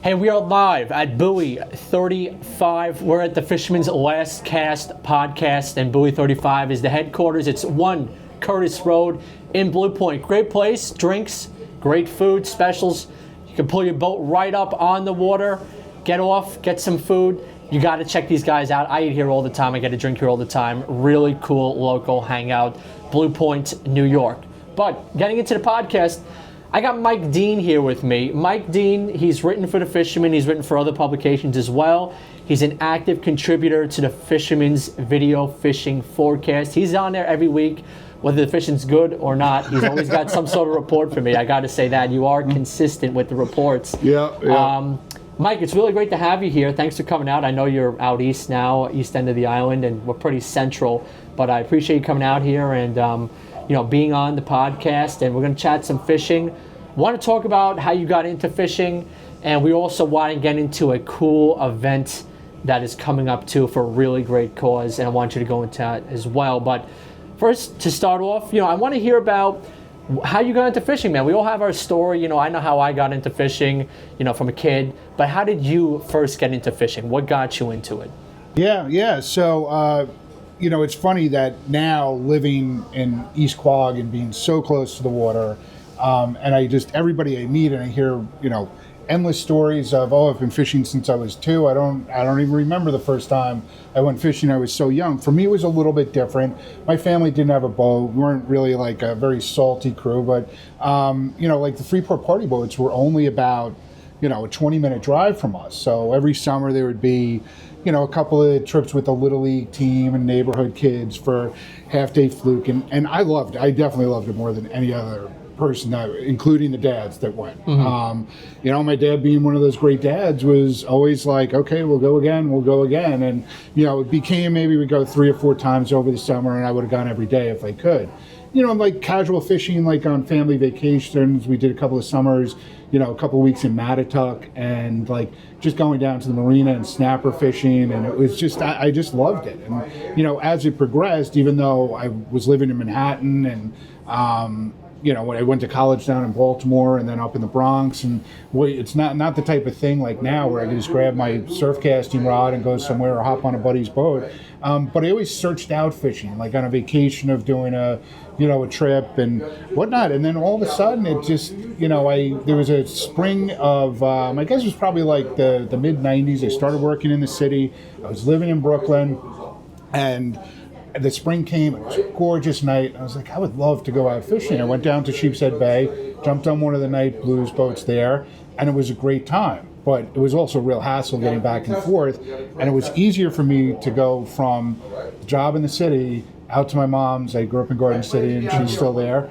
Hey, we are live at Buoy 35. We're at the Fisherman's Last Cast podcast, and Buoy 35 is the headquarters. It's 1 Curtis Road in Blue Point. Great place, drinks, great food, specials. You can pull your boat right up on the water, get off, get some food. You got to check these guys out. I eat here all the time. I get a drink here all the time. Really cool local hangout, Blue Point, New York. But getting into the podcast, I got Mike Dean here with me. Mike Dean, he's written for the Fisherman. He's written for other publications as well. He's an active contributor to the Fisherman's video fishing forecast. He's on there every week, whether the fishing's good or not. He's always got some sort of report for me. I got to say that. You are consistent with the reports. Yeah. Mike, it's really great to have you here. Thanks for coming out. I know you're out east now, east end of the island, and we're pretty central. But I appreciate you coming out here and being on the podcast, and we're going to chat some fishing. Want to talk about how you got into fishing, and we also want to get into a cool event that is coming up too for a really great cause, and I want you to go into that as well. But first, to start off, I want to hear about how you got into fishing, man. We all have our story. I know how I got into fishing, from a kid. But how did you first get into fishing? What got you into it? Yeah. So, it's funny that now living in East Quogue and being so close to the water, and everybody I meet and I hear, endless stories of, I've been fishing since I was 2. I don't even remember the first time I went fishing. I was so young. For me, it was a little bit different. My family didn't have a boat. We weren't really like a very salty crew, but, like the Freeport party boats were only about, a 20-minute drive from us. So every summer there would be, a couple of trips with the Little League team and neighborhood kids for half-day fluke. And I definitely loved it more than any other person, including the dads that went. Mm-hmm. My dad, being one of those great dads, was always like, okay, we'll go again. And, it became maybe we'd go 3 or 4 times over the summer, and I would have gone every day if I could. Like casual fishing, like on family vacations. We did a couple of summers, a couple of weeks in Mattatuck, and like just going down to the marina and snapper fishing. And it was just, I just loved it. And, as it progressed, even though I was living in Manhattan and, when I went to college down in Baltimore and then up in the Bronx, and it's not the type of thing like now where I can just grab my surf casting rod and go somewhere or hop on a buddy's boat. But I always searched out fishing, like on a vacation of doing a trip and whatnot. And then all of a sudden it just, there was a spring of, I guess it was probably like the mid-90s. I started working in the city. I was living in Brooklyn, and the spring came. It was a gorgeous night. I was like, I would love to go out fishing. I went down to Sheepshead Bay, jumped on one of the night blues boats there, and it was a great time. But it was also a real hassle getting back and forth. And it was easier for me to go from the job in the city out to my mom's. I grew up in Garden City, and she's still there.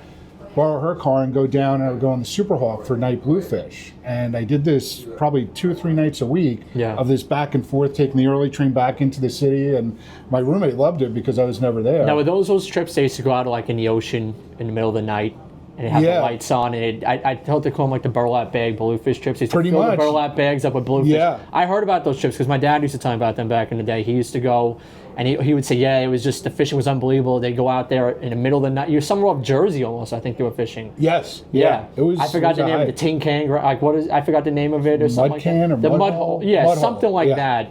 Borrow her car and go down, and I would go on the Superhawk for night bluefish. And I did this probably 2 or 3 nights a week of this back and forth, taking the early train back into the city. And my roommate loved it because I was never there. Now, were those trips they used to go out like in the ocean in the middle of the night and they have the lights on? And I thought they call them like the burlap bag bluefish trips. They used to fill the burlap bags up with bluefish. Yeah. I heard about those trips because my dad used to tell me about them back in the day. He used to go. And he would say, it was just, the fishing was unbelievable. They'd go out there in the middle of the night. You're somewhere off Jersey almost, I think they were fishing. Yes. Yeah. It was. I forgot the name of the tin can. Like, I forgot the name of it or something like that. Mud can or the mud hole. Yeah, mud something hole. like that.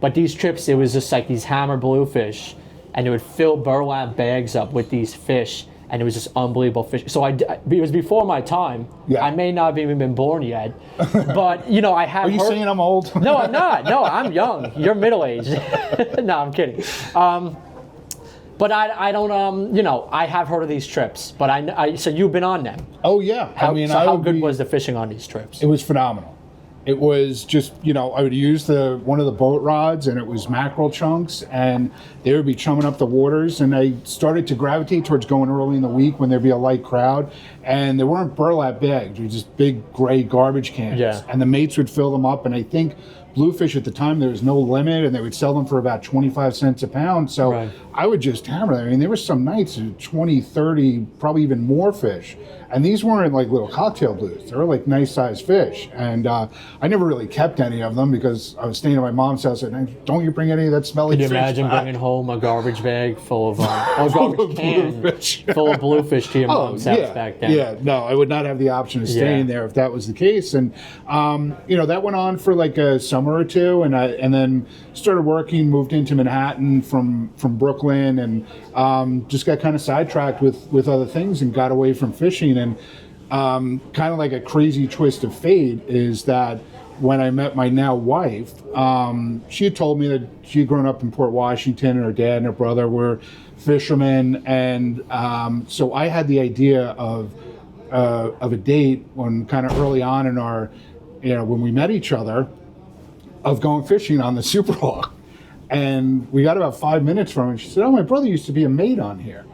But these trips, it was just like these hammer bluefish. And they would fill burlap bags up with these fish. And it was just unbelievable fish. So it was before my time. Yeah. I may not have even been born yet. But, I have Are you saying I'm old? No, I'm not. No, I'm young. You're middle-aged. No, I'm kidding. But I don't, I have heard of these trips. But so you've been on them. Oh, yeah. How good was the fishing on these trips? It was phenomenal. It was just, I would use one of the boat rods, and it was mackerel chunks, and they would be chumming up the waters. And I started to gravitate towards going early in the week when there'd be a light crowd. And there weren't burlap bags; they were just big gray garbage cans. Yeah. And the mates would fill them up. And I think bluefish at the time, there was no limit, and they would sell them for about 25 cents a pound. So Right. I would just hammer them. I mean, there were some nights of 20, 30, probably even more fish. And these weren't like little cocktail blues. They were like nice sized fish. And I never really kept any of them because I was staying at my mom's house and don't you bring any of that smelly Could you fish imagine back? bringing home a garbage bag full of, or a garbage can bluefish. full of bluefish to your mom's house back then? Yeah, no, I would not have the option of staying there if that was the case. And that went on for like a summer or two, and then started working, moved into Manhattan from Brooklyn, and just got kind of sidetracked with other things and got away from fishing. And kind of like a crazy twist of fate is that when I met my now wife, she had told me that she had grown up in Port Washington, and her dad and her brother were fishermen, and so I had the idea of a date when kind of early on in our, when we met each other, of going fishing on the Superhawk. And we got about 5 minutes from her, and she said, "Oh, my brother used to be a mate on here."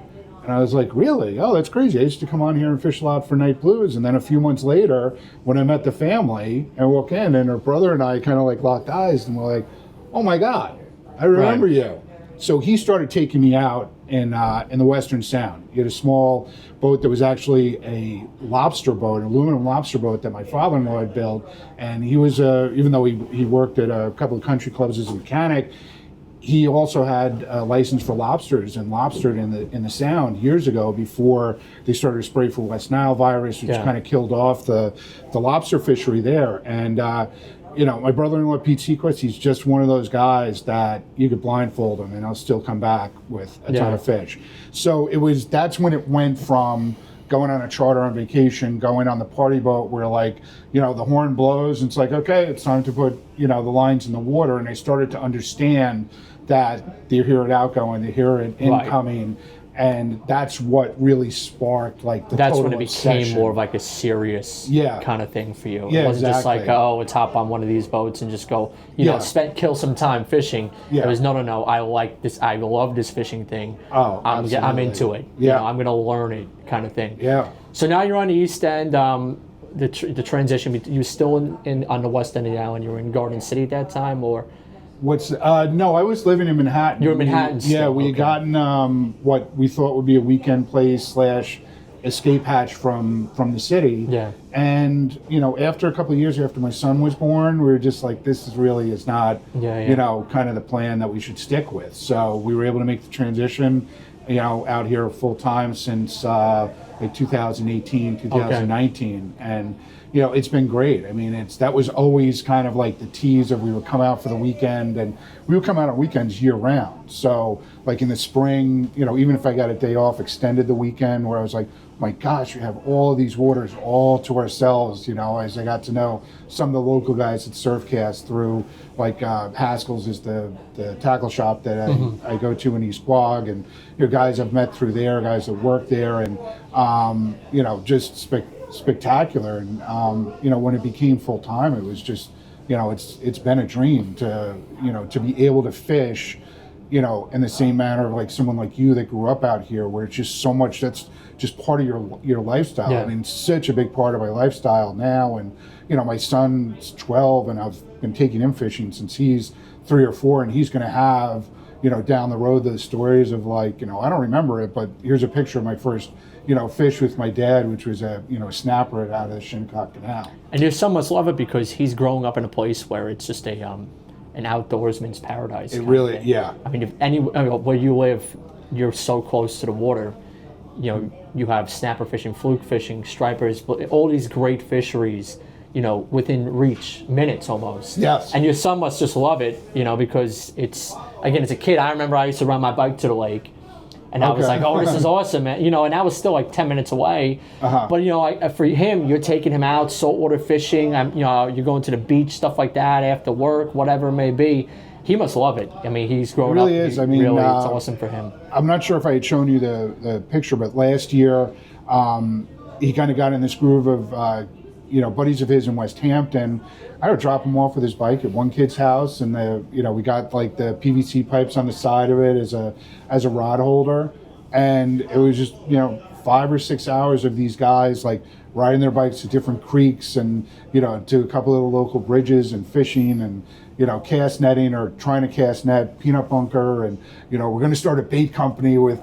And I was like, "Really? Oh, that's crazy. I used to come on here and fish a lot for night blues." And then a few months later, when I met the family, I walk in, and her brother and I kind of like locked eyes, and we're like, "Oh my God, I remember you." So he started taking me out in the Western Sound. He had a small boat that was actually a lobster boat, an aluminum lobster boat that my father-in-law had built. And he was, even though he worked at a couple of country clubs as a mechanic, he also had a license for lobsters and lobstered in the Sound years ago before they started to spray for West Nile virus, which kind of killed off the lobster fishery there. And my brother-in-law, Pete Sequist, he's just one of those guys that you could blindfold him and he'll still come back with a ton of fish. So that's when it went from going on a charter on vacation, going on the party boat where the horn blows and it's like, okay, it's time to put, the lines in the water. And I started to understand that they hear it outgoing, they hear it incoming. And that's what really sparked That's when it became obsession. more of like a serious kind of thing for you. Yeah, It wasn't just like, exactly. oh, let's hop on one of these boats and just go, kill some time fishing. Yeah. It was no, I like this, I love this fishing thing. Oh, I'm absolutely. into it. Yeah. I'm going to learn it kind of thing. Yeah. So now you're on the East End. The transition, you were still on the West End of the island. You were in Garden City at that time, or? No, I was living in Manhattan. You were in Manhattan still? We had gotten what we thought would be a weekend place / escape hatch from the city. Yeah. And, after a couple of years after my son was born, we were just like, this is not, kind of the plan that we should stick with. So we were able to make the transition, out here full time since 2018, 2019. Okay. And, it's been great. I mean, that was always kind of like the tease of we would come out for the weekend, and we would come out on weekends year round. So like in the spring, even if I got a day off, extended the weekend where I was like, my gosh, we have all of these waters all to ourselves, as I got to know some of the local guys at Surfcast through Haskell's is the tackle shop that I go to in East Quogue, and guys I've met through there, guys that work there, and just spectacular. And when it became full time, it was just it's been a dream to be able to fish in the same manner of like someone like you that grew up out here, where it's just so much that's just part of your lifestyle. I mean, such a big part of my lifestyle now. And my son's 12, and I've been taking him fishing since he's 3 or 4, and he's going to have down the road the stories of I don't remember it, but here's a picture of my first fish with my dad, which was a snapper out of the Shinnecock Canal. And your son must love it because he's growing up in a place where it's just an outdoorsman's paradise. It really, I mean, where you live, you're so close to the water. You have snapper fishing, fluke fishing, stripers, all these great fisheries, within reach, minutes almost. Yes. And your son must just love it, because it's a kid. I remember I used to ride my bike to the lake. And I was like, oh, this is awesome, man. And I was still like 10 minutes away. But, for him, you're taking him out saltwater fishing. You're going to the beach, stuff like that, after work, whatever it may be. He must love it. I mean, he's growing up. It really is. Really, it's awesome for him. I'm not sure if I had shown you the picture, but last year he kind of got in this groove of, buddies of his in West Hampton. I would drop him off with his bike at one kid's house, and we got like the PVC pipes on the side of it as a rod holder, and it was just 5 or 6 hours of these guys like riding their bikes to different creeks and, to a couple of the local bridges and fishing and, cast netting or trying to cast net, peanut bunker, and, we're going to start a bait company with,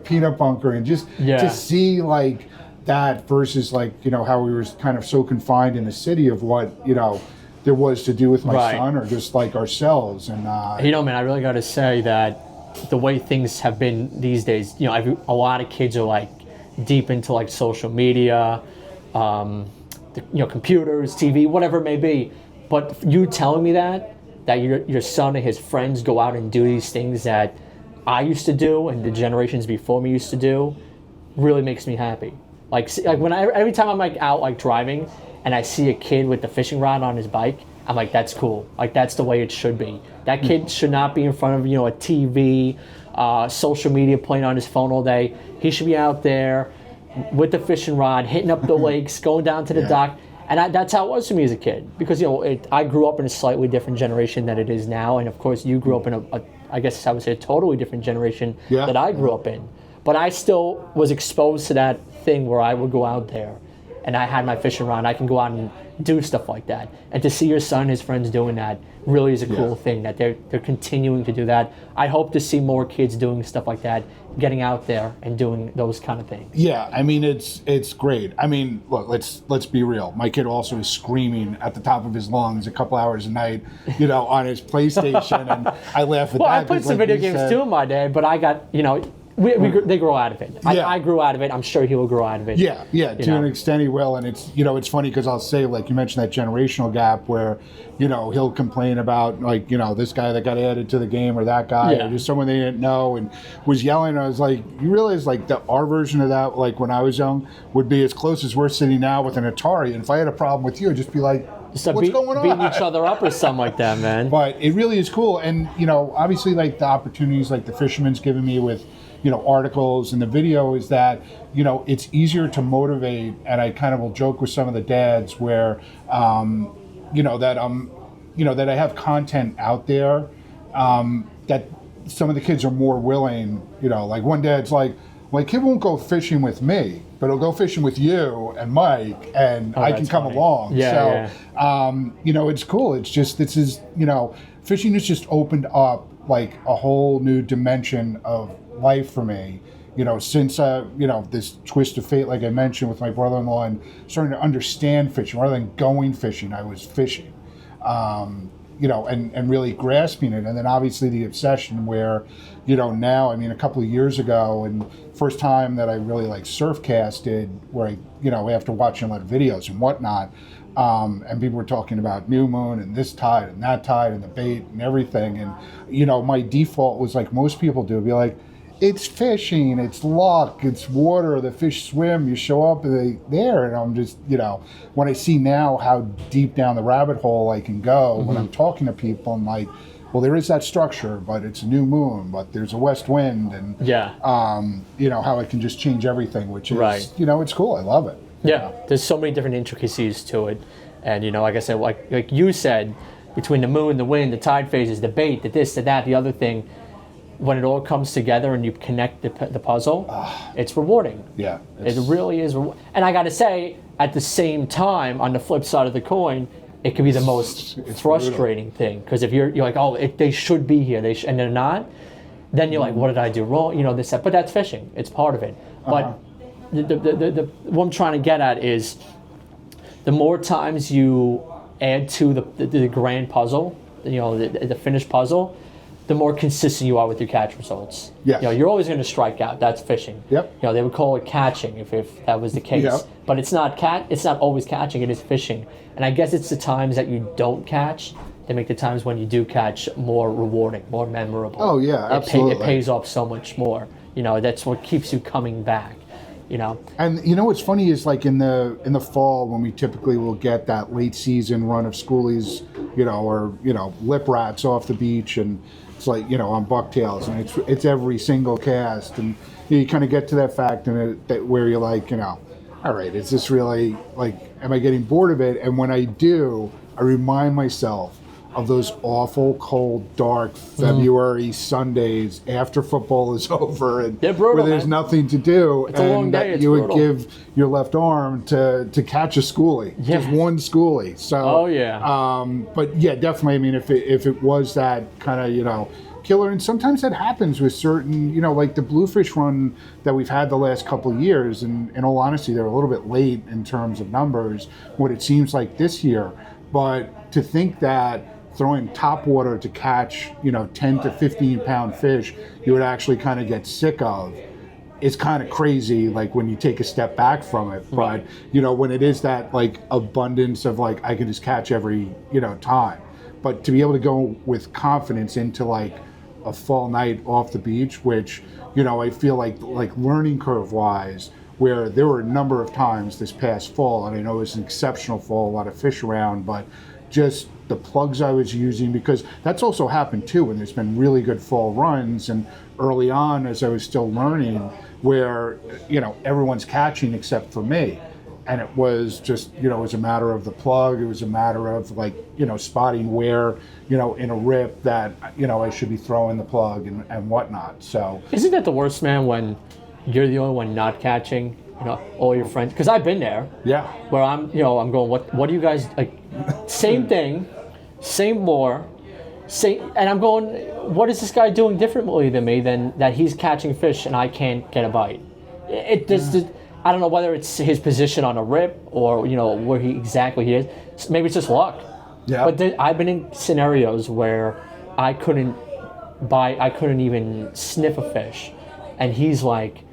peanut bunker, and just to see like that versus like, how we were kind of so confined in the city of what, there was to do with my son or just like ourselves. And, man, I really got to say that the way things have been these days, a lot of kids are like deep into like social media, computers, TV, whatever it may be. But you telling me that your son and his friends go out and do these things that I used to do and the generations before me used to do, really makes me happy. Like when every time I'm like out like driving and I see a kid with the fishing rod on his bike, I'm like, that's cool. Like that's the way it should be. That kid should not be in front of a TV, social media, playing on his phone all day. He should be out there with the fishing rod, hitting up the lakes, going down to the dock. And that's how it was for me as a kid, because I grew up in a slightly different generation than it is now, and of course you grew up in I guess I would say a totally different generation that I grew up in. But I still was exposed to that thing where I would go out there, and I had my fishing rod. I can go out and do stuff like that, and to see your son and his friends doing that really is a cool thing that they're continuing to do that. I hope to see more kids doing stuff like that, getting out there and doing those kind of things. Yeah, I mean it's great. I mean, look, let's be real. My kid also is screaming at the top of his lungs a couple hours a night, on his PlayStation, and I laugh at that. Well, I played some video games too in my day, but I got they grow out of it. I grew out of it. I'm sure he will grow out of it. Yeah. To an extent, he will. And it's it's funny because I'll say, like you mentioned, that generational gap where he'll complain about like this guy that got added to the game or that guy or just someone they didn't know and was yelling. I was like, you realize like our version of that, like when I was young, would be as close as we're sitting now with an Atari. And if I had a problem with you, I'd just be like, what's going on? Beating each other up or something like that, man. But it really is cool. And obviously like the opportunities like the Fisherman's given me with articles and the video is that it's easier to motivate, and I kind of will joke with some of the dads where that I have content out there that some of the kids are more willing, like one dad's like, my kid won't go fishing with me, but he'll go fishing with you and Mike, and I can come along. It's cool. It's just fishing has just opened up like a whole new dimension of life for me, since this twist of fate, like I mentioned with my brother-in-law, and starting to understand fishing rather than going fishing. I was fishing, and really grasping it, and then obviously the obsession where, now, I mean, a couple of years ago, and first time that I really like surf casted, where I, after watching a lot of videos and whatnot, and people were talking about new moon and this tide and that tide and the bait and everything, and my default was like most people do, be like, it's fishing, it's luck, it's water, the fish swim, you show up there, and I'm just, when I see now how deep down the rabbit hole I can go when I'm talking to people, I'm like, well, there is that structure, but it's a new moon, but there's a west wind, and how it can just change everything, which is, it's cool, I love it. Yeah, there's so many different intricacies to it, and like I said, like you said, between the moon, the wind, the tide phases, the bait, the this, the that, the other thing, when it all comes together and you connect the puzzle, it's rewarding. Yeah. It really is. And I got to say, at the same time, on the flip side of the coin, it can be the most frustrating thing. Because if you're like, they should be here, and they're not, then you're like, what did I do wrong? This, that. But that's fishing. It's part of it. But what I'm trying to get at is the more times you add to the grand puzzle, the finished puzzle, the more consistent you are with your catch results. Yeah. You're always going to strike out. That's fishing. Yep. They would call it catching if that was the case. Yep. But it's not It's not always catching. It is fishing. And I guess it's the times that you don't catch that make the times when you do catch more rewarding, more memorable. Oh yeah, absolutely. It pays off so much more. That's what keeps you coming back. And what's funny is like in the fall when we typically will get that late season run of schoolies, or lip rats off the beach, and it's like on bucktails, and it's every single cast, and you kind of get to that fact and that where you're like, all right, is this really like, am I getting bored of it? And when I do, I remind myself of those awful, cold, dark February Sundays after football is over and brutal, where there's man. nothing to do, It's a long and day. that It's you would brutal. give your left arm to catch a schoolie, just one schoolie. So, Oh, yeah. But yeah, definitely. I mean, if it was that kind of killer, and sometimes that happens with certain, like the bluefish run that we've had the last couple of years, and in all honesty, they're a little bit late in terms of numbers, what it seems like this year. But to think that throwing top water to catch 10 to 15 pound fish you would actually kind of get sick of, it's kind of crazy, like when you take a step back from it. But when it is that like abundance of like I can just catch every time, but to be able to go with confidence into like a fall night off the beach, which I feel like learning curve wise, where there were a number of times this past fall, and I know it was an exceptional fall, a lot of fish around, but just the plugs I was using, because that's also happened too when there's been really good fall runs, and early on as I was still learning, where everyone's catching except for me, and it was just it was a matter of the plug, it was a matter of like spotting where in a rip that I should be throwing the plug and whatnot. So Isn't that the worst, man, when you're the only one not catching, all your friends? Because I've been there. yeah, Where I'm going, what do you guys, like, same thing, same lure, and I'm going, what is this guy doing differently than me than that he's catching fish and I can't get a bite? It just, I don't know whether it's his position on a rip or, where he is. Maybe it's just luck. yeah. But I've been in scenarios where I couldn't even sniff a fish. And he's like,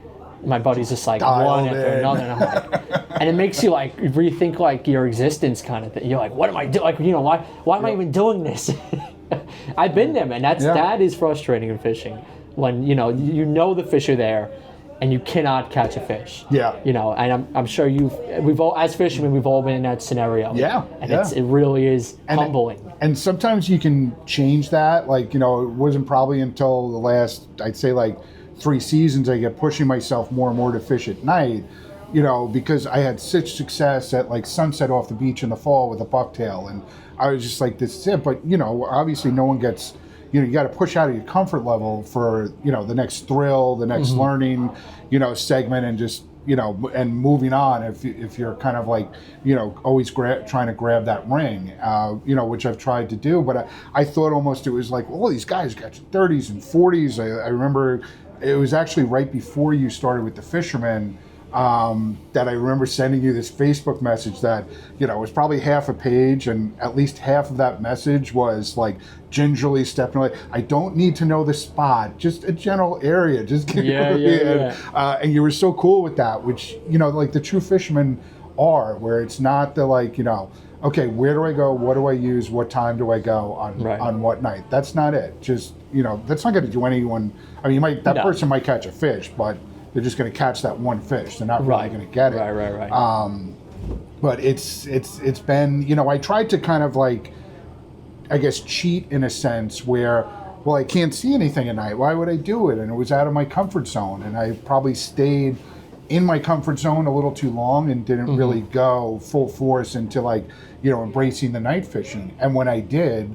my buddy's just like one after another. And I'm like, and it makes you like rethink like your existence kind of thing. You're like, what am I doing? Like, why am I even doing this? I've been there, man. That is frustrating in fishing when, the fish are there and you cannot catch a fish. Yeah. And I'm sure we've all, as fishermen, we've all been in that scenario. Yeah. And yeah. it really is humbling. And sometimes you can change that. Like, it wasn't probably until the last, I'd say like 3 seasons, I get pushing myself more and more to fish at night, because I had such success at like sunset off the beach in the fall with a bucktail. And I was just like, this is it. But, obviously no one gets, you got to push out of your comfort level for, the next thrill, the next learning, segment, and just, and moving on if you're kind of like, always trying to grab that ring, which I've tried to do. But I thought almost it was like, well, these guys got 30s and 40s. I remember it was actually right before you started with the Fisherman, that I remember sending you this Facebook message that, it was probably half a page, and at least half of that message was like gingerly stepping away. I don't need to know the spot, just a general area. Just give me. And you were so cool with that, which, like the true fishermen are, where it's not the like, okay, where do I go? What do I use? What time do I go on what night? That's not it. Just, that's not going to do anyone. I mean, person might catch a fish, but they're just going to catch that one fish. They're not really going to get it. Right. But it's been, I tried to kind of like, I guess, cheat in a sense where, well, I can't see anything at night. Why would I do it? And it was out of my comfort zone. And I probably stayed in my comfort zone a little too long and didn't really go full force into like, embracing the night fishing. And when I did,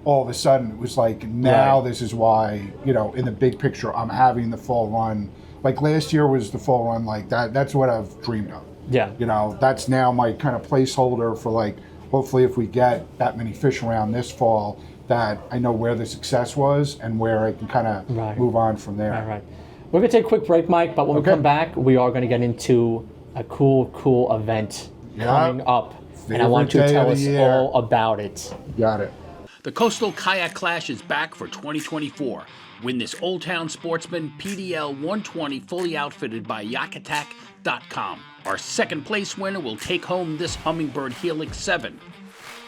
all of a sudden it was like, now this is why, in the big picture, I'm having the fall run. Like last year was the fall run like that. That's what I've dreamed of. Yeah. That's now my kind of placeholder for like, hopefully if we get that many fish around this fall, that I know where the success was and where I can kind of move on from there. Right. We're going to take a quick break, Mike, but when we come back, we are going to get into a cool event coming up. And I want you to tell us all about it. Got it. The Coastal Kayak Clash is back for 2024. Win this Old Town Sportsman PDL 120 fully outfitted by YakAttack.com. Our second place winner will take home this Humminbird Helix 7.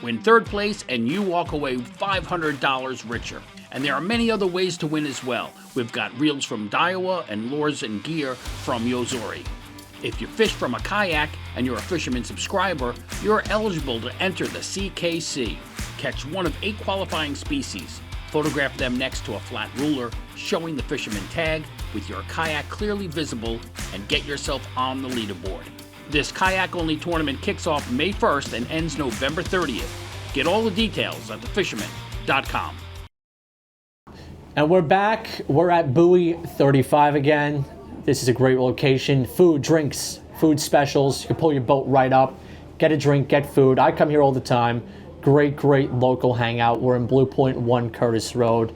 Win third place and you walk away $500 richer. And there are many other ways to win as well. We've got reels from Daiwa and lures and gear from Yozori. If you fish from a kayak and you're a Fisherman subscriber, you're eligible to enter the CKC. Catch one of 8 qualifying species. Photograph them next to a flat ruler showing the Fisherman tag with your kayak clearly visible and get yourself on the leaderboard. This kayak-only tournament kicks off May 1st and ends November 30th. Get all the details at thefisherman.com. And we're back. We're at Buoy 35 again. This is a great location. Food, drinks, food specials. You can pull your boat right up, get a drink, get food. I come here all the time. Great local hangout. We're in Blue Point 1 Curtis Road.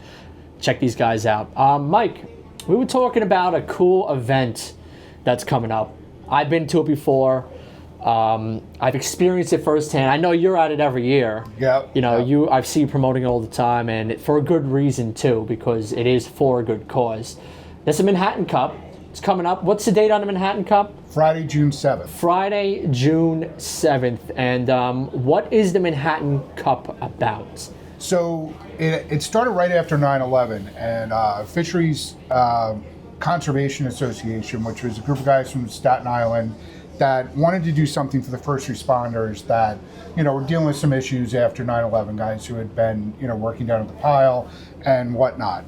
Check these guys out. Mike, we were talking about a cool event that's coming up. I've been to it before. I've experienced it firsthand. I know you're at it every year. Yeah. You know, I've seen you promoting it all the time, and for a good reason too, because it is for a good cause. There's a Manhattan Cup. It's coming up. What's the date on the Manhattan Cup? Friday, June 7th. Friday, June 7th. And what is the Manhattan Cup about? So it started right after 9/11, and Fisheries Conservation Association, which was a group of guys from Staten Island that wanted to do something for the first responders that, were dealing with some issues after 9/11, guys who had been, working down at the pile and whatnot.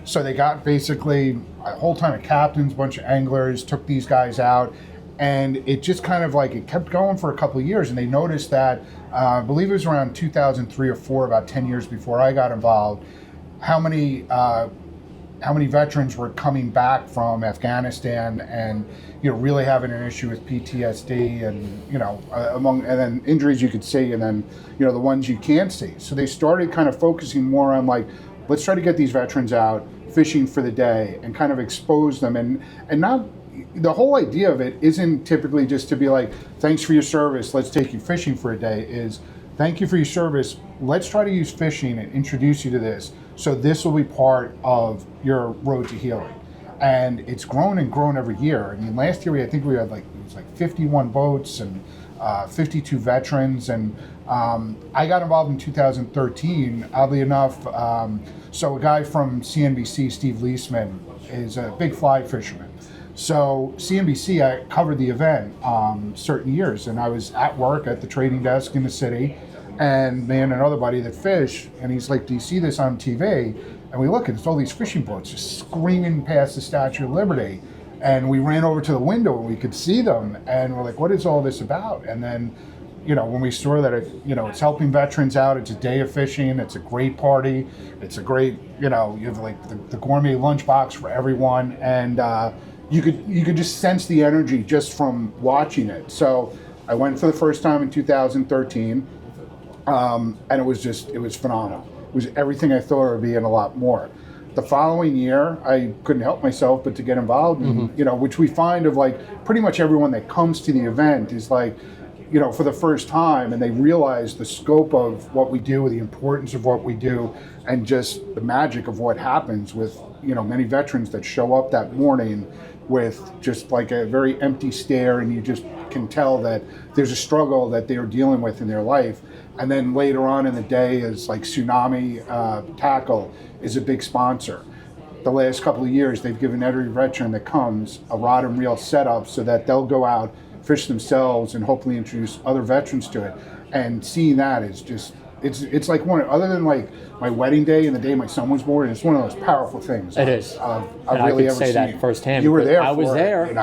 So they got basically a whole ton of captains, a bunch of anglers, took these guys out, and it just kind of like, it kept going for a couple of years, and they noticed that, I believe it was around 2003 or 4, about 10 years before I got involved, how many veterans were coming back from Afghanistan and really having an issue with PTSD and and then injuries you could see, and then the ones you can't see. So they started kind of focusing more on like, let's try to get these veterans out fishing for the day and kind of expose them, and not, the whole idea of it isn't typically just to be like, thanks for your service, let's take you fishing for a day. Is thank you for your service, let's try to use fishing and introduce you to this, so this will be part of your road to healing. And it's grown and grown every year. I mean, last year I think we had 51 boats and 52 veterans, and I got involved in 2013, oddly enough. So a guy from CNBC, Steve Leisman, is a big fly fisherman. So CNBC, I covered the event certain years, and I was at work at the trading desk in the city, and me and another buddy that fish, and he's like, do you see this on TV? And we look, and it's all these fishing boats just screaming past the Statue of Liberty. And we ran over to the window and we could see them, and we're like, what is all this about? And then, when we saw that it's helping veterans out, it's a day of fishing, it's a great party, it's a great, you have like the gourmet lunchbox for everyone, and you could just sense the energy just from watching it. So I went for the first time in 2013, and it was phenomenal. It was everything I thought it would be and a lot more. The following year, I couldn't help myself but to get involved, in, which we find of like pretty much everyone that comes to the event is like, for the first time, and they realize the scope of what we do, the importance of what we do, and just the magic of what happens with, many veterans that show up that morning with just like a very empty stare, and you just can tell that there's a struggle that they're dealing with in their life. And then later on in the day is like Tsunami Tackle is a big sponsor. The last couple of years, they've given every veteran that comes a rod and reel setup so that they'll go out, fish themselves, and hopefully introduce other veterans to it. And seeing that is just, it's like one, other than like my wedding day and the day my son was born, it's one of those powerful things. It is. I've and really I could ever say seen. that firsthand. You were there. I was there. And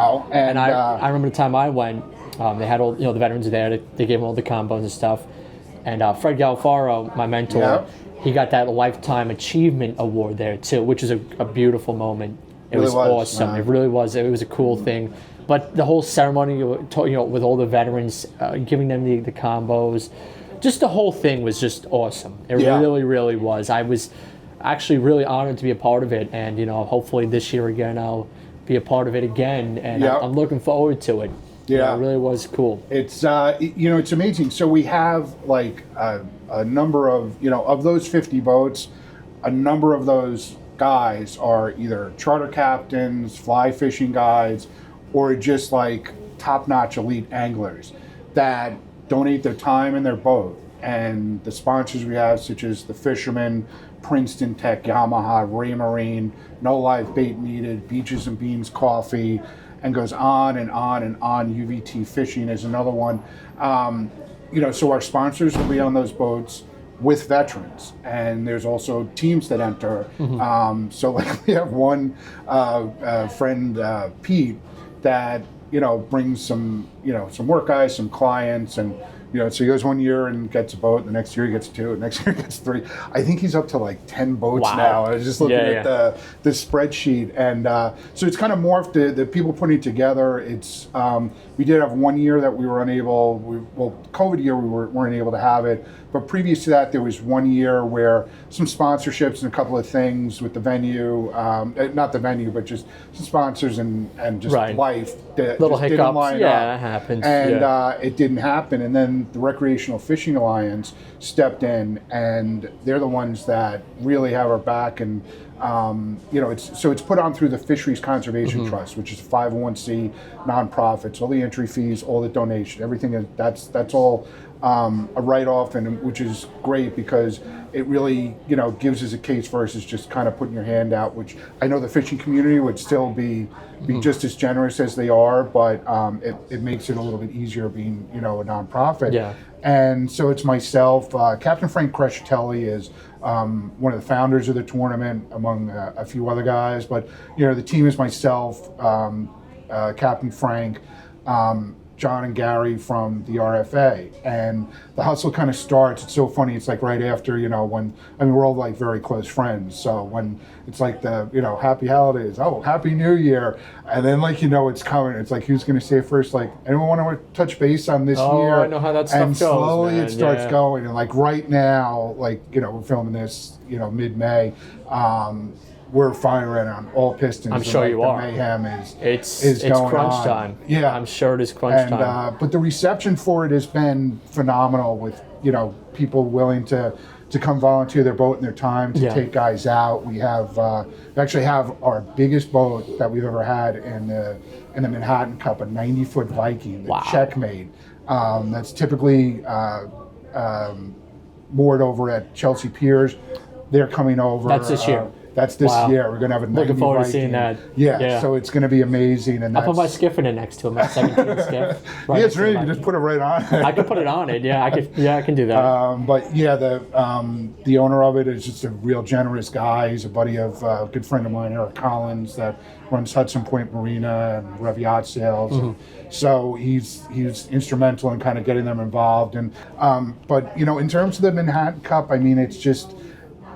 I remember the time I went. They had all the veterans there. They gave them all the combos and stuff. And Fred Galfaro, my mentor, he got that Lifetime Achievement Award there too, which is a beautiful moment. It was awesome. It really was. It was a cool thing. But the whole ceremony, with all the veterans, giving them the combos, just the whole thing was just awesome. It really, really was. I was actually really honored to be a part of it, and hopefully this year again I'll be a part of it again, and I'm looking forward to it. Yeah, it really was cool. It's it's amazing. So we have like a number of of those 50 boats, a number of those guys are either charter captains, fly fishing guides, or just like top-notch elite anglers that donate their time and their boat. And the sponsors we have, such as the Fisherman, Princeton Tech, Yamaha, Ray Marine, No Live Bait Needed, Beaches and Beans Coffee, and goes on and on and on. UVT Fishing is another one. So our sponsors will be on those boats with veterans, and there's also teams that enter. So like we have one friend, Pete, that brings some some work guys, some clients, and So he goes 1 year and gets a boat. The next year he gets 2. The next year he gets 3. I think he's up to like 10 boats now. I was just looking at the spreadsheet, and so it's kind of morphed. The people putting it together. It's we did have 1 year that we were unable. COVID year we weren't able to have it. But previous to that, there was 1 year where some sponsorships and a couple of things with the venue, not the venue, but just some sponsors and just life. Little just hiccups. Didn't line That up. happens. And it didn't happen. And then the Recreational Fishing Alliance stepped in, and they're the ones that really have our back. And it's put on through the Fisheries Conservation Trust, which is a 501c nonprofit. So all the entry fees, all the donation, everything that's all a write-off, and which is great because it really gives us a case versus just kind of putting your hand out, which I know the fishing community would still be just as generous as they are, but it makes it a little bit easier being a nonprofit. Yeah. And so it's myself. Captain Frank Crescitelli is one of the founders of the tournament, among a few other guys. But the team is myself, Captain Frank, John and Gary from the RFA, and the hustle kind of starts. It's so funny. It's like right after, we're all like very close friends. So when it's like the, happy holidays, happy New Year. And then it's coming. It's like, who's going to say first? Like, anyone want to touch base on this year? Oh, I know how that stuff and goes, slowly man. it starts going. And like right now, we're filming this, mid-May. We're firing on all pistons. I'm sure you are. The mayhem It's going crunch on. time. Yeah, I'm sure it is crunch time. But the reception for it has been phenomenal. With people willing to come volunteer their boat and their time to take guys out. We actually have our biggest boat that we've ever had in the Manhattan Cup, a 90-foot Viking, the Checkmate. That's typically moored over at Chelsea Piers. They're coming over. That's this year. That's this year. We're going to have a 90 Looking forward Viking. to seeing that. Yeah, so it's going to be amazing. And I'll put my skiff in it next to him, my 17 skiff. Right it's really, you can just put it right on. I can put it on it. Yeah, I can do that. But yeah, the owner of it is just a real generous guy. He's a buddy of a good friend of mine, Eric Collins, that runs Hudson Point Marina and Rev Yacht Sales. And so he's instrumental in kind of getting them involved. And but in terms of the Manhattan Cup,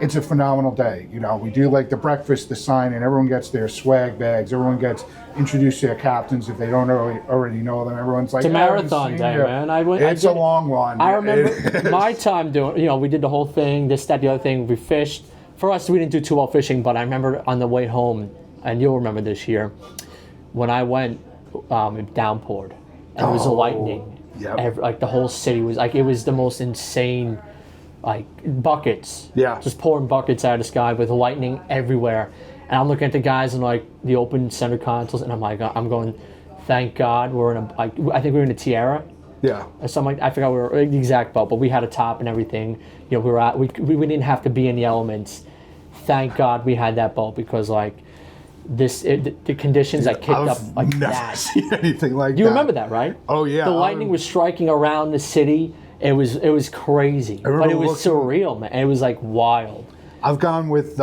it's a phenomenal day. We do like the breakfast, the sign, and everyone gets their swag bags. Everyone gets introduced to their captains if they don't already know them. Everyone's like, it's a marathon day, man. It's a long one. I remember my time doing, we did the whole thing, this, that, the other thing. We fished. For us, we didn't do too well fishing, but I remember on the way home, and you'll remember this year, when I went, it downpoured. And it was lightning. Yep. The whole city was, it was the most insane, buckets. Yeah. Just pouring buckets out of the sky with lightning everywhere. And I'm looking at the guys in the open center consoles, and I'm going, thank God we're in I think we were in a Tiara. Yeah. Or something I forgot we were the exact boat, but we had a top and everything. We didn't have to be in the elements. Thank God we had that boat because the conditions that kicked up like never that. Seen anything like that. You remember that, right? Oh yeah. The lightning was striking around the city. It was crazy, but it was surreal, man. It was wild. I've gone with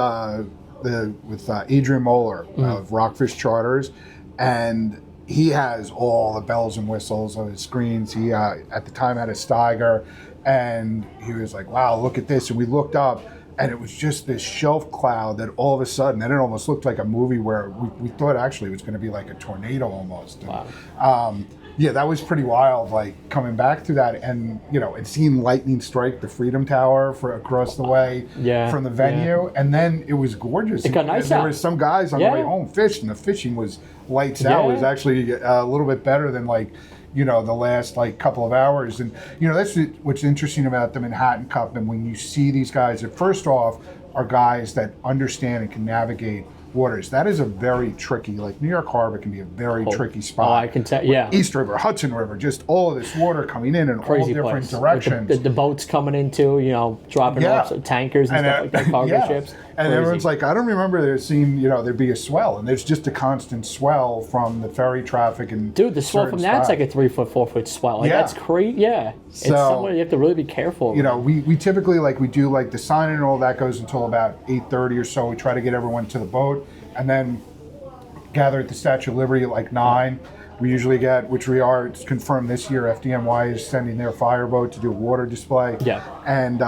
Adrian Moeller of Rockfish Charters, and he has all the bells and whistles on his screens. He at the time had a Steiger, and he was like, "Wow, look at this!" And we looked up, and it was just this shelf cloud that all of a sudden, and it almost looked like a movie where we thought actually it was going to be like a tornado almost. Wow. Yeah, that was pretty wild, coming back to that. And, it seemed lightning strike the Freedom Tower across the way from the venue. And then it was gorgeous. It got nice out. There were some guys on the way home fished, and the fishing was lights out. It was actually a little bit better than, the last, couple of hours. And, that's what's interesting about the Manhattan Cup. And when you see these guys that, first off, are guys that understand and can navigate waters. That is a very tricky, New York Harbor can be a very tricky spot. Oh, I can tell, yeah. East River, Hudson River, just all of this water coming in Crazy all different place. directions. The boats coming into, dropping off tankers and stuff like that, cargo ships. And everyone's like, I don't remember there'd be a swell, and there's just a constant swell from the ferry traffic and dude, the swell from that's like a 3-foot, 4-foot swell. That's crazy. Yeah, it's somewhere you have to really be careful. We typically we do the signing and all that goes until about 8:30 or so. We try to get everyone to the boat, and then gather at the Statue of Liberty at 9. We usually get, which we are, it's confirmed this year, FDNY is sending their fireboat to do a water display. Yeah. And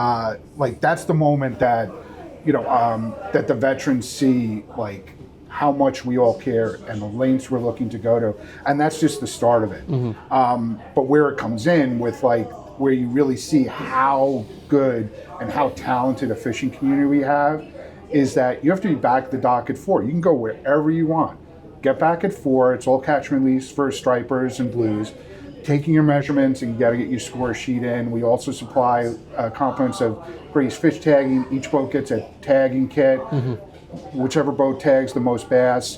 like that's the moment that, that the veterans see like how much we all care and the lengths we're looking to go to. And that's just the start of it. But where it comes in with like, where you really see how good and how talented a fishing community we have is that you have to be back at the dock at 4. You can go wherever you want. Get back at 4. It's all catch and release for stripers and blues. Taking your measurements, and you got to get your score sheet in. We also supply components of Gray's fish tagging. Each boat gets a tagging kit. Whichever boat tags the most bass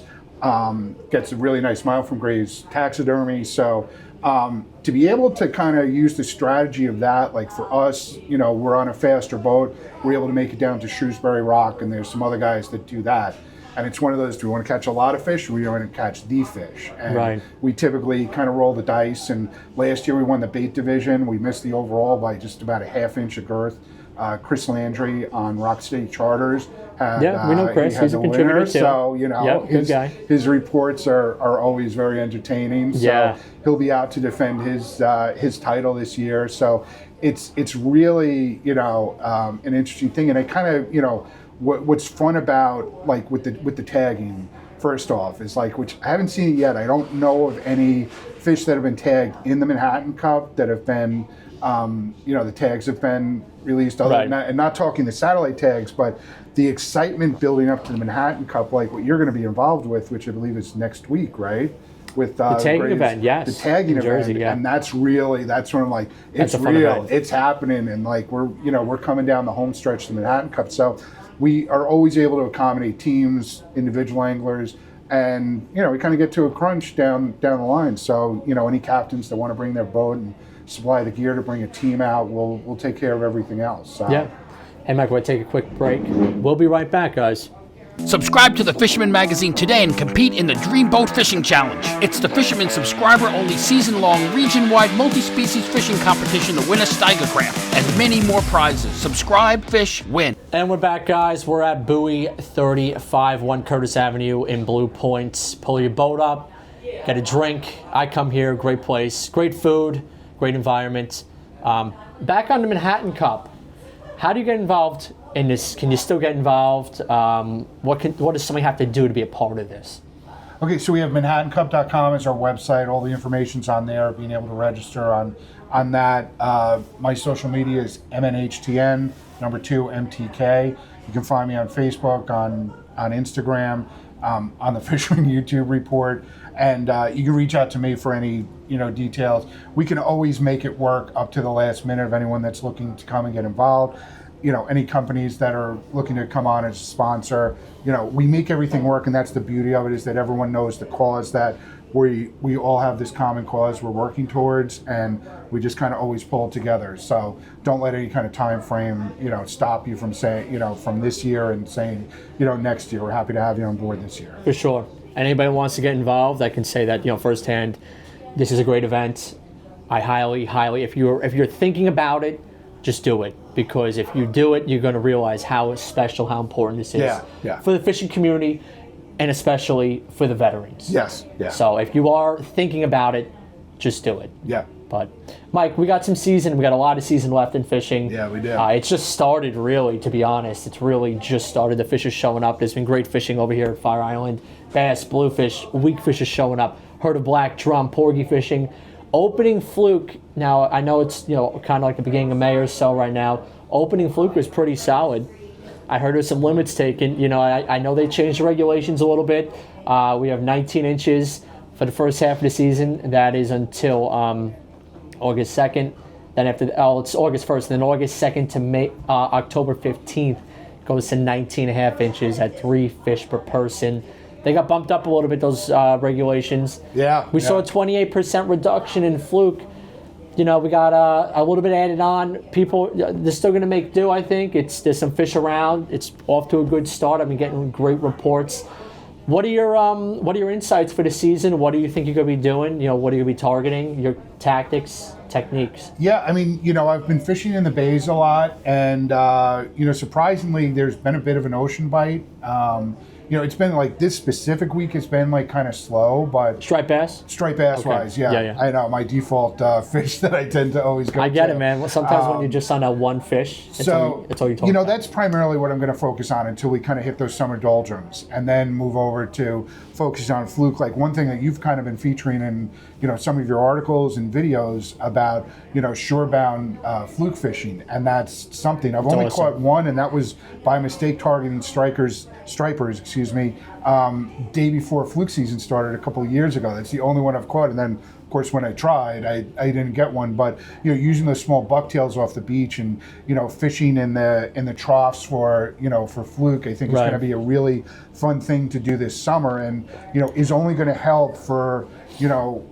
gets a really nice mile from Gray's taxidermy. So to be able to kind of use the strategy of that, like for us, we're on a faster boat. We're able to make it down to Shrewsbury Rock, and there's some other guys that do that. And it's one of those, do we want to catch a lot of fish or we want to catch the fish? And we typically kind of roll the dice. And last year we won the bait division. We missed the overall by just about a half inch of girth. Chris Landry on Rock State Charters had, we know Chris. He's a contributor too. So, good guy. His reports are always very entertaining. So he'll be out to defend his title this year. So it's really, an interesting thing. And I kind of, what's fun about like with the tagging, first off, is like, which I haven't seen it yet. I don't know of any fish that have been tagged in the Manhattan Cup that have been, the tags have been released. Other than that, and not talking the satellite tags, but the excitement building up to the Manhattan Cup, like what you're going to be involved with, which I believe is next week, right? With the tagging event, yes. The tagging in Jersey, event, yeah. and that's when I'm like, it's real, it's happening, and like we're coming down the home stretch to the Manhattan Cup. So we are always able to accommodate teams, individual anglers, and we kind of get to a crunch down the line. So any captains that want to bring their boat and supply the gear to bring a team out, we'll take care of everything else. So. Yeah. Hey, Mike, we'll take a quick break. We'll be right back, guys. Subscribe to the Fisherman magazine today and compete in the Dream Boat Fishing Challenge. It's the Fisherman subscriber-only season-long, region-wide, multi-species fishing competition to win a Steiger craft and many more prizes. Subscribe, fish, win. And we're back, guys. We're at Buoy 35, 1 Curtis Avenue in Blue Point. Pull your boat up, get a drink. I come here, great place, great food, great environment. Back on the Manhattan Cup, how do you get involved in this? Can you still get involved? What does somebody have to do to be a part of this? Okay, so we have ManhattanCup.com as our website. All the information's on there. Being able to register on that. My social media is MNHTN, number 2 MTK. You can find me on Facebook, on Instagram, on the Fisherman YouTube report, and you can reach out to me for any details. We can always make it work up to the last minute of anyone that's looking to come and get involved. Any companies that are looking to come on as a sponsor, we make everything work, and that's the beauty of it, is that everyone knows the cause that we all have this common cause we're working towards, and we just kind of always pull it together. So don't let any kind of time frame, stop you from saying, from this year and saying, next year. We're happy to have you on board this year. For sure. Anybody who wants to get involved, I can say that, firsthand, this is a great event. I highly, if you're thinking about it, just do it, because if you do it, you're going to realize how special, how important this is for the fishing community, and especially for the veterans. Yes. Yeah. So if you are thinking about it, just do it. Yeah. But Mike, we got some season. We got a lot of season left in fishing. Yeah, we do. It's just started, really, to be honest. It's really just started. The fish is showing up. There's been great fishing over here at Fire Island. Bass, bluefish, weak fish is showing up. Heard of black drum, porgy fishing. Opening fluke, now I know it's kind of like the beginning of May or so right now. Opening fluke was pretty solid. I heard there's some limits taken. I know they changed the regulations a little bit. We have 19 inches for the first half of the season. That is until August 2nd. Then it's August 1st. Then August 2nd to October 15th goes to 19.5 inches at 3 fish per person. They got bumped up a little bit, those regulations. Yeah. We saw a 28% reduction in fluke. We got a little bit added on. People, they're still going to make do, I think. There's some fish around. It's off to a good start. I've been getting great reports. What are your insights for the season? What do you think you're going to be doing? What are you going to be targeting? Your tactics, techniques? Yeah, I mean, I've been fishing in the bays a lot, and surprisingly, there's been a bit of an ocean bite. it's been like this specific week has been like kind of slow, but Striped bass? striped bass wise, yeah. I know my default fish that I tend to always go I get to. it, man. Sometimes when you just on that one fish, it's all you talk about. That's primarily what I'm going to focus on until we kind of hit those summer doldrums, and then move over to focus on fluke. Like one thing that you've kind of been featuring in some of your articles and videos about shorebound fluke fishing, and that's something I've only caught one, and that was by mistake targeting stripers, day before fluke season started a couple of years ago. That's the only one I've caught, and then of course when I tried, I didn't get one. But using those small bucktails off the beach and fishing in the troughs for fluke, I think is going to be a really fun thing to do this summer, and is only going to help for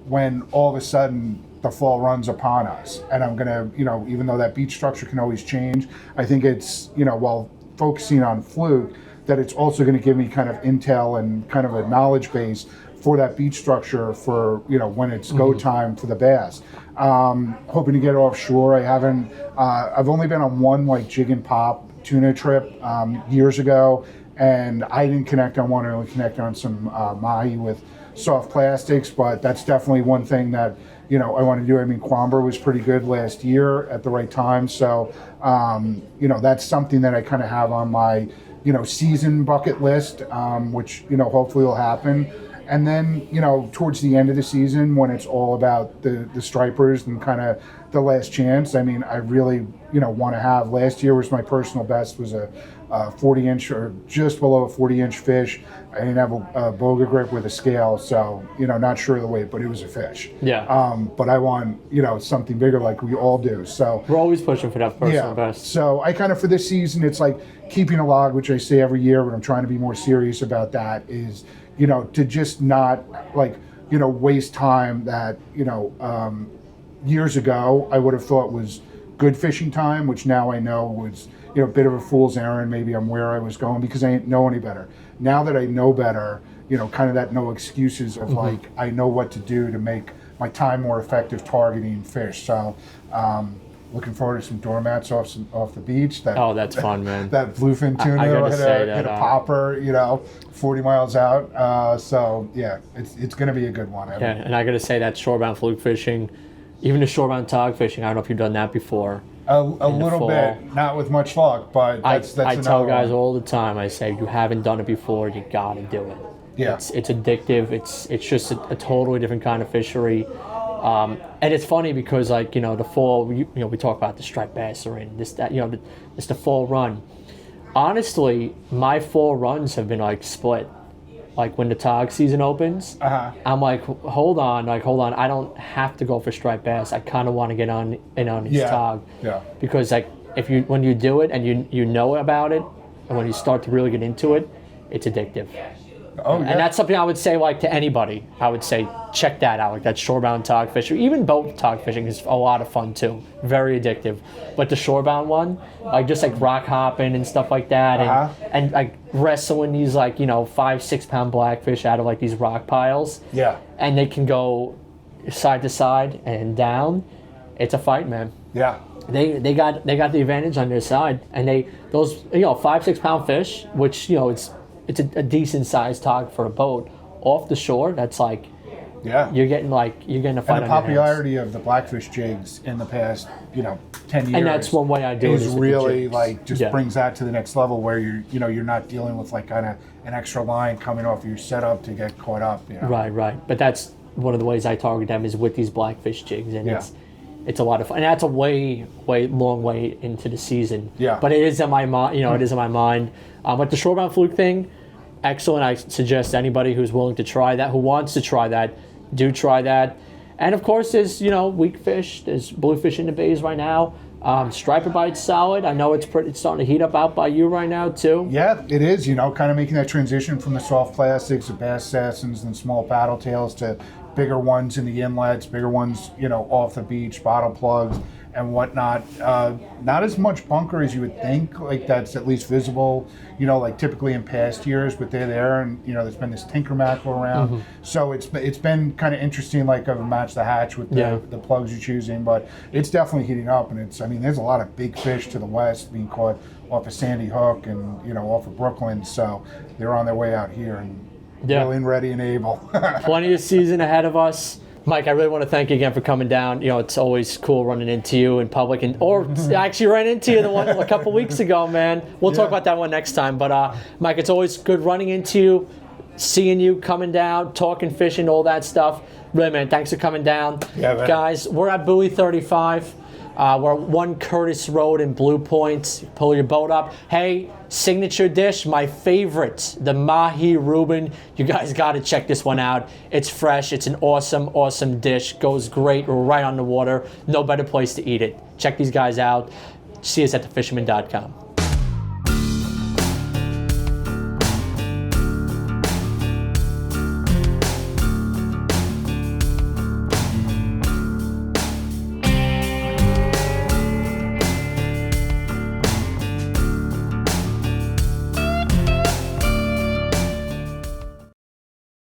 when all of a sudden the fall runs upon us. And I'm going to, even though that beach structure can always change, I think it's, while focusing on fluke, that it's also going to give me kind of intel and kind of a knowledge base for that beach structure for, when it's go time for the bass. Hoping to get offshore. I've only been on one like jig and pop tuna trip years ago, and I didn't connect on one. I only connected on some mahi with soft plastics, but that's definitely one thing that I want to do. I mean, Quamber was pretty good last year at the right time, so that's something that I kind of have on my season bucket list, which hopefully will happen. And then towards the end of the season, when it's all about the stripers and kind of the last chance, I mean, I really want to have. Last year was my personal best, was a 40-inch or just below a 40-inch fish. I didn't have a boga grip with a scale, so not sure of the weight, but it was a fish. Yeah. But I want something bigger, like we all do. So we're always pushing for that personal best. So I kind of, for this season, it's like keeping a log, which I say every year, but I'm trying to be more serious about that. Is to just not waste time that years ago I would have thought was good fishing time, which now I know was a bit of a fool's errand. Maybe I'm where I was going because I didn't know any better. Now that I know better, kind of that no excuses of like I know what to do to make my time more effective targeting fish. So looking forward to some doormats off the beach. That's fun, man. That bluefin tuna hit a popper, 40 miles out. So yeah, it's going to be a good one. Yeah, and I got to say that shorebound fluke fishing, even the shorebound tog fishing, I don't know if you've done that before. A little bit, not with much luck, but that's I tell guys all the time. I say, if you haven't done it before, you got to do it. Yeah, it's addictive. It's just a totally different kind of fishery. And it's funny because the fall, we talk about the striped bass are in this, that, it's the fall run. Honestly, my fall runs have been split. Like when the tog season opens, I'm like, hold on, I don't have to go for striped bass. I kind of want to get on these tog. Yeah. Because when you do it and you know about it, and when you start to really get into it, it's addictive. Oh, yeah. And that's something I would say to anybody. I would say check that out, that shorebound tog fishing. Even boat tog fishing is a lot of fun too, very addictive. But the shorebound one, just rock hopping and stuff like that, and wrestling these 5-6 pound blackfish out of these rock piles. Yeah. And they can go side to side and down. It's a fight, man. Yeah. They got the advantage on their side, and those 5-6 pound fish, which it's a decent sized tog for a boat off the shore. That's you're getting a fight on your hands. And the popularity of the blackfish jigs in the past 10 years, and that's one way I do it. Is really brings that to the next level where you're not dealing with kind of an extra line coming off your setup to get caught up. Right. But that's one of the ways I target them is with these blackfish jigs, and it's a lot of fun. And that's a long way into the season. Yeah. But it is in my mind. It is in my mind. But the shorebound fluke thing, excellent. I suggest anybody who's willing to try that, who wants to try that, do try that. And of course, there's weak fish. There's bluefish in the bays right now. Striper bite's solid. I know it's starting to heat up out by you right now too. Yeah, it is. Kind of making that transition from the soft plastics, the bass assassins, and small paddle tails to bigger ones in the inlets, bigger ones off the beach, bottle plugs and whatnot. Not as much bunker as you would think. That's at least visible. Typically in past years, but they're there, and there's been this tinker mackerel around. So it's been kind of interesting, of a match the hatch with the plugs you're choosing. But it's definitely heating up, and there's a lot of big fish to the west being caught off of Sandy Hook and, you know, off of Brooklyn. So they're on their way out here and Yeah. willing, ready, and able. Plenty of season ahead of us. Mike, I really want to thank you again for coming down. You know, it's always cool running into you in public, or I actually ran into you the one a couple weeks ago, man. We'll talk about that one next time. But Mike, it's always good running into you, seeing you coming down, talking fishing, all that stuff. Really, man, thanks for coming down. Yeah, man. Guys, we're at Buoy 35. We're at 1 Curtis Road in Blue Point. Pull your boat up. Hey, signature dish, my favorite, the Mahi Reuben. You guys got to check this one out. It's fresh. It's an awesome, awesome dish. Goes great right on the water. No better place to eat it. Check these guys out. See us at thefisherman.com.